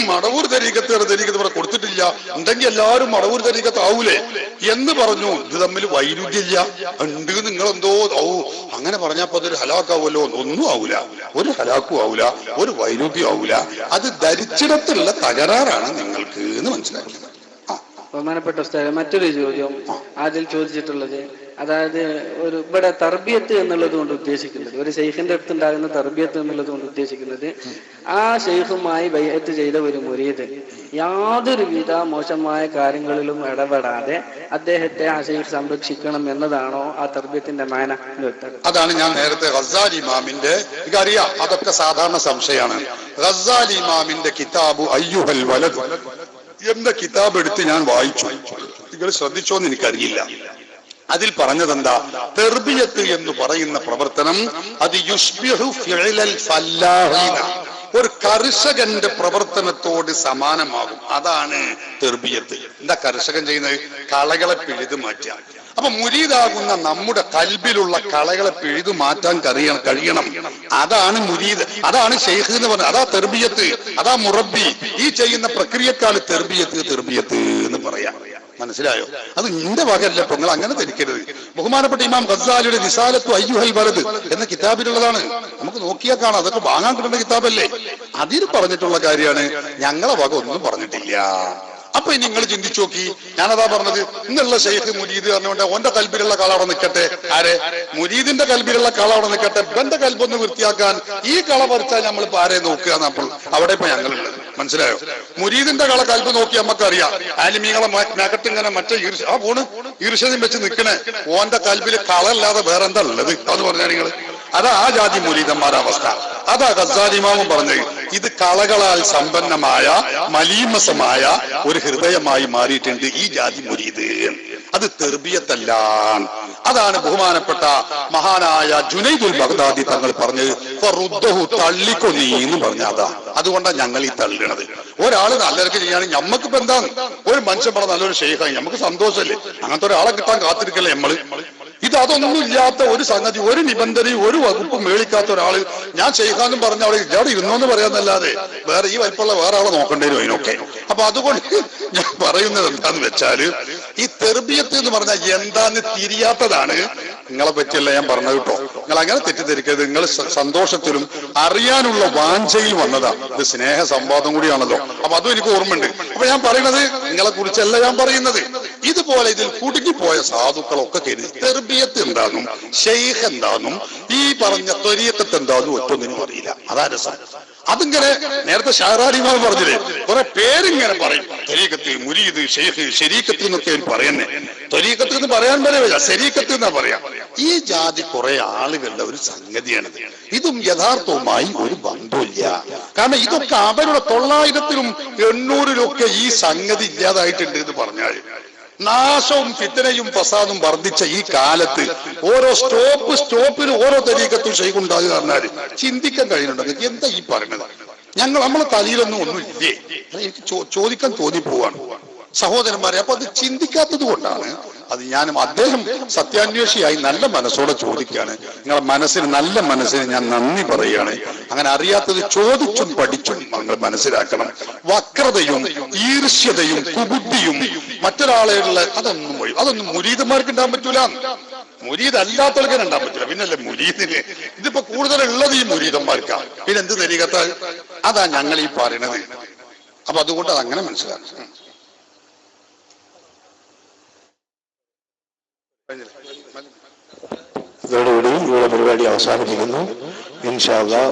മടവൂർ തരീക്കത്ത് ഇവിടെ കൊടുത്തിട്ടില്ല, ഉണ്ടെങ്കിൽ എല്ലാവരും മടവൂർ തരീക്കത്ത് ആവൂലേ എന്ന് പറഞ്ഞു. ഇത് തമ്മിൽ വൈരുദ്ധ്യമില്ല. ഉണ്ട് നിങ്ങളെന്തോ അങ്ങനെ പറഞ്ഞപ്പോ അതൊരു ഹലാക്കാവുമല്ലോ. ഒന്നും ആവൂല, ഒരു ഹലാക്കും ആവൂല, ഒരു വൈരുദ്ധ്യം ആവൂല. അത് ധരിച്ചിടത്തുള്ള തകരാറാണ് നിങ്ങൾക്ക് എന്ന് മനസ്സിലാക്കുന്നത്. ബഹുമാനപ്പെട്ട ഉസ്താദ്, മറ്റൊരു ചോദ്യം അതിൽ ചോദിച്ചിട്ടുള്ളത്, അതായത് ഇവിടെ തർബിയത്ത് എന്നുള്ളത് കൊണ്ട് ഉദ്ദേശിക്കുന്നത്, ഒരു ഷെയ്ഖിന്റെ അടുത്ത് ഉണ്ടാകുന്ന തർബിയത്ത് എന്നുള്ളത് കൊണ്ട് ഉദ്ദേശിക്കുന്നത് ആ ഷെയ്ഖുമായി ബൈഅത്ത് ചെയ്ത ഒരു മുരീദ് യാതൊരുവിധ മോശമായ കാര്യങ്ങളിലും ഇടപെടാതെ അദ്ദേഹത്തെ ആ ഷെയ്ഖ് സംരക്ഷിക്കണം എന്നതാണോ ആ തർബിയത്തിന്റെ മാന? അതാണ് ഞാൻ നേരത്തെ ഗസാലി ഇമാമിന്റെ, എനിക്കറിയാം അതൊക്കെ സാധാരണ സംശയമാണ്. ഗസാലി ഇമാമിന്റെ കിതാബ് അയ്യുഹൽ വലദ് എന്ന കിതാബ് എടുത്ത് ഞാൻ വായിച്ചു. നിങ്ങൾ ശ്രദ്ധിച്ചോന്ന് എനിക്കറിയില്ല. അതിൽ പറഞ്ഞതെന്താ? തെർബിയത്ത് എന്ന് പറയുന്ന പ്രവർത്തനം അത് യുഷ്ബിഹു ഫിഅലൽ ഫല്ലാഹീന, ഒരു കർഷകന്റെ പ്രവർത്തനത്തോട് സമാനമാകും. അതാണ് തെർബിയത്ത്. എന്താ കർഷകൻ ചെയ്യുന്നത്? കളകളെ പിഴുതു മാറ്റുക. അപ്പൊ മുരീദാകുന്ന നമ്മുടെ കൽബിലുള്ള കളകളെ പിഴുതു മാറ്റാൻ കഴിയണം. അതാണ് മുരീദ്, അതാണ് ഷെയ്ഖ് എന്ന് പറഞ്ഞത്. അതാ തെർബിയത്ത്, അതാ മുറബി. ഈ ചെയ്യുന്ന പ്രക്രിയക്കാണ് തെർബിയത്ത് എന്ന് പറയാം. മനസ്സിലായോ? അത് നിന്റെ വകയല്ല. ഇപ്പൊ നിങ്ങൾ അങ്ങനെ ധരിക്കരുത്. ബഹുമാനപ്പെട്ട ഇമാം ഗസാലിയുടെ നിസാലത്തു അയ്യുഹൽ വലദ് എന്ന കിതാബിലുള്ളതാണ്. നമുക്ക് നോക്കിയാൽ കാണാം. അതൊക്കെ വാങ്ങാൻ കിട്ടുന്ന കിതാബല്ലേ. അതിൽ പറഞ്ഞിട്ടുള്ള കാര്യമാണ്. ഞങ്ങളെ വക ഒന്നും പറഞ്ഞിട്ടില്ല. അപ്പൊ ഇനി നിങ്ങൾ ചിന്തിച്ചു നോക്കി. ഞാനതാ പറഞ്ഞത്, ഇന്നുള്ള ഷെയ്ഖ് മുരീദ് പറഞ്ഞുകൊണ്ട് ഓന്റെ കൽബിലുള്ള കള അവിടെ നിൽക്കട്ടെ. ആരെ? മുരീദിന്റെ കൽബിലുള്ള കള അവിടെ നിൽക്കട്ടെ. ഇവന്റെ കൽബൊന്ന് വൃത്തിയാക്കാൻ ഈ കള പറിച്ചാൽ നമ്മളിപ്പോ ആരെ നോക്കുക എന്നപ്പോൾ അവിടെ ഇപ്പൊ ഞങ്ങളുള്ളത്. മനസ്സിലായോ? മുരീദിന്റെ കൽബ് നോക്കി നമുക്കറിയാം. ആലിമീങ്ങളെ മേക്കട്ട് ഇങ്ങനെ മറ്റേ ഈർഷ്യതയും വെച്ച് നിൽക്കണേ. ഓന്റെ കൽബില് കളല്ലാതെ വേറെന്താ ഉള്ളത്? അത് പറഞ്ഞാൽ നിങ്ങൾ അതാ ആ ജാതി മുരീദന്മാരുടെ അവസ്ഥ. അതാ ഗസാലി ഇമാമും പറഞ്ഞത്. ഇത് കളകളാൽ സമ്പന്നമായ മലീമസമായ ഒരു ഹൃദയമായി മാറിയിട്ടുണ്ട് ഈ ജാതി മുരീദ്. അത് തെർബിയത്തല്ല. അതാണ് ബഹുമാനപ്പെട്ട മഹാനായ ജുനൈദുൽ ബഗ്ദാദി തങ്ങൾ പറഞ്ഞത്. ഫറുദ്ദഹു, തള്ളിക്കൊ നീ എന്ന് പറഞ്ഞ അതാ. അതുകൊണ്ടാണ് ഞങ്ങൾ ഈ തള്ളണത്. ഒരാള് നല്ലവർക്ക് ചെയ്യുകയാണെങ്കിൽ ഞമ്മക്കിപ്പോ എന്താണ്? ഒരു മനുഷ്യൻ പറഞ്ഞ നല്ലൊരു ഷെയ്ഖായി നമുക്ക് സന്തോഷമല്ലേ? അങ്ങനത്തെ ഒരാളെ കിട്ടാൻ കാത്തിരിക്കല്ലേ നമ്മള്? അതൊന്നും ഇല്ലാത്ത ഒരു സംഗതി, ഒരു നിബന്ധനയും ഒരു വകുപ്പും മേളിക്കാത്ത ഒരാള് ഞാൻ ഷെയ്ഖാന്നും പറഞ്ഞ അവിടെ ഇവിടെ ഇരുന്നോന്ന് പറയാന്നല്ലാതെ വേറെ ഈ വലിപ്പമുള്ള വേറെ ആളെ നോക്കേണ്ടി വരും അതിനൊക്കെ. അപ്പൊ അതുകൊണ്ട് ഞാൻ പറയുന്നത് എന്താന്ന് വെച്ചാല്, ഈ തെർബിയത്ത് എന്ന് പറഞ്ഞാൽ എന്താന്ന് തിരിയാത്തതാണ്. നിങ്ങളെ പറ്റിയല്ല ഞാൻ പറഞ്ഞത് കേട്ടോ. നിങ്ങൾ അങ്ങനെ തെറ്റിദ്ധരിക്കരുത്. നിങ്ങൾ സന്തോഷത്തിലും അറിയാനുള്ള വാഞ്ചയിൽ വന്നതാ. ഇത് സ്നേഹ സംവാദം കൂടിയാണല്ലോ. അപ്പൊ അതും എനിക്ക് ഓർമ്മയുണ്ട്. അപ്പൊ ഞാൻ പറയുന്നത് നിങ്ങളെ കുറിച്ചല്ല ഞാൻ പറയുന്നത്. ഇതുപോലെ ഇതിൽ കുടുങ്ങിപ്പോയ സാധുക്കളൊക്കെ കരുതി തെർബിയത്ത് എന്താണെന്നും ഷെയ്ഖ് എന്താണെന്നും ഈ പറഞ്ഞ ത്വരീഖത്ത് എന്താണെന്നും ഒറ്റൊന്നിനും അറിയില്ല. അതാ രസം. അതിങ്ങനെ നേരത്തെ ഷാറാരിമാർ പറഞ്ഞില്ലേ, കുറെ പേരിങ്ങനെ പറയും. ത്വരീഖത്ത്, മുരീദ്, ഷെയ്ഖ്, ശരീക്കത്ത് എന്നൊക്കെ പറയുന്നേ. ത്വരീഖത്ത് എന്ന് പറയാൻ പറ്റില്ല, ശരീക്കത്ത് എന്നാ പറയാം. ഈ ജാതി കുറെ ആളുകളുടെ ഒരു സംഗതിയാണിത്. ഇതും യഥാർത്ഥവുമായി ഒരു ബന്ധമില്ല. കാരണം ഇതൊക്കെ അവരുടെ 900-ലും 800-ലും ഈ സംഗതി ഇല്ലാതായിട്ടുണ്ട് എന്ന് പറഞ്ഞാൽ, നാശവും ഫിത്നയും ഫസാദും വർദ്ധിച്ച ഈ കാലത്ത് ഓരോ സ്റ്റോപ്പിൽ ഓരോ തരീഖത്തും ഷെയ്ഖ് ഉണ്ടാകുക പറഞ്ഞാല് ചിന്തിക്കാൻ കഴിയുന്നുണ്ട്. എന്താ ഈ പറയുന്നത്? നമ്മളെ തലയിലൊന്നും ഒന്നുമില്ലേ? എനിക്ക് ചോദിക്കാൻ തോന്നിപ്പോവാണ് സഹോദരന്മാരെ. അപ്പൊ അത് ചിന്തിക്കാത്തത് കൊണ്ടാണ്. അത് ഞാനും അദ്ദേഹം സത്യാന്വേഷിയായി നല്ല മനസ്സോടെ ചോദിക്കുകയാണ്. നിങ്ങളെ മനസ്സിന്, നല്ല മനസ്സിന് ഞാൻ നന്ദി പറയുകയാണ്. അങ്ങനെ അറിയാത്തത് ചോദിച്ചും പഠിച്ചും നിങ്ങൾ മനസ്സിലാക്കണം. വക്രതയും ഈർഷ്യതയും കുബുദ്ധിയും മറ്റൊരാളെയുള്ള അതൊന്നും മുരീദന്മാർക്ക് ഉണ്ടാകാൻ പറ്റൂല. മുരീദ് അല്ലാത്തവർക്ക് ഉണ്ടാകാൻ പറ്റില്ല. പിന്നല്ലേ മുരീദിന് ഇതിപ്പോ കൂടുതലുള്ളത് ഈ മുരീദന്മാർക്കാണ്. പിന്നെ എന്ത് തരീഖത്ത്? അതാ ഞങ്ങൾ ഈ പറയണത്. അപ്പൊ അതുകൊണ്ട് അതങ്ങനെ മനസ്സിലാക്കണം. ഇതോടുകൂടി ഇവിടെ പരിപാടി അവസാനിപ്പിക്കുന്നു. ഇൻഷാ അല്ലാഹ്